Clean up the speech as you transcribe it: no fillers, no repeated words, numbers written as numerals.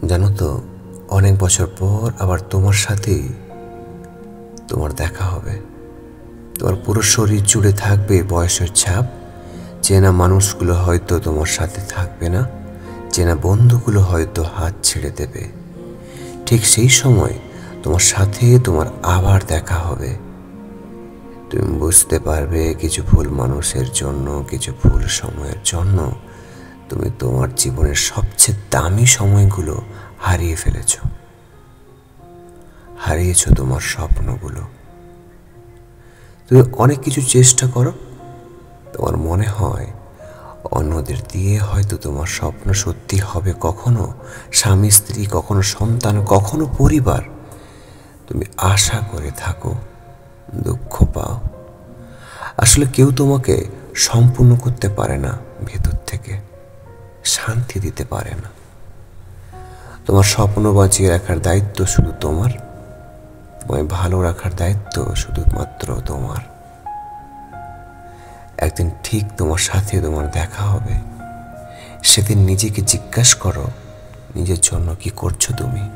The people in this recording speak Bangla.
জানো তো, অনেক বছর পর আবার তোমার সাথেই তোমার দেখা হবে। তোমার পুরো শরীর জুড়ে থাকবে বয়সের ছাপ। চেনা মানুষগুলো হয়তো তোমার সাথে থাকবে না, চেনা বন্ধুগুলো হয়তো হাত ছেড়ে দেবে। ঠিক সেই সময় তোমার সাথে তোমার আবার দেখা হবে। তুমি বুঝতে পারবে কিছু ভুল মানুষের জন্য, কিছু ভুল সময়ের জন্য তুমি তোমার জীবনের সবচেয়ে দামি সময়গুলো হারিয়ে ফেলেছো। হারিয়েছো তোমার স্বপ্নগুলো। তুমি অনেক কিছু চেষ্টা করো, তোমার মনে হয় অন্যদের দিয়ে হয়তো তোমার স্বপ্ন সত্যি হবে, কখনো স্বামী স্ত্রী, কখনো সন্তান, কখনো পরিবার। তুমি আশা করে থাকো, দুঃখ পাও। আসলে কেউ তোমাকে সম্পূর্ণ করতে পারে না, ভেতর থেকে শান্তি দিতে পারে না। তোমার স্বপ্ন বাঁচিয়ে রাখার দায়িত্ব শুধু তোমার, তোমায় ভালো রাখার দায়িত্ব শুধুমাত্র তোমার। একদিন ঠিক তোমার সাথে তোমার দেখা হবে। সেদিন নিজেকে জিজ্ঞাসা করো, নিজের জন্য কি করছো তুমি।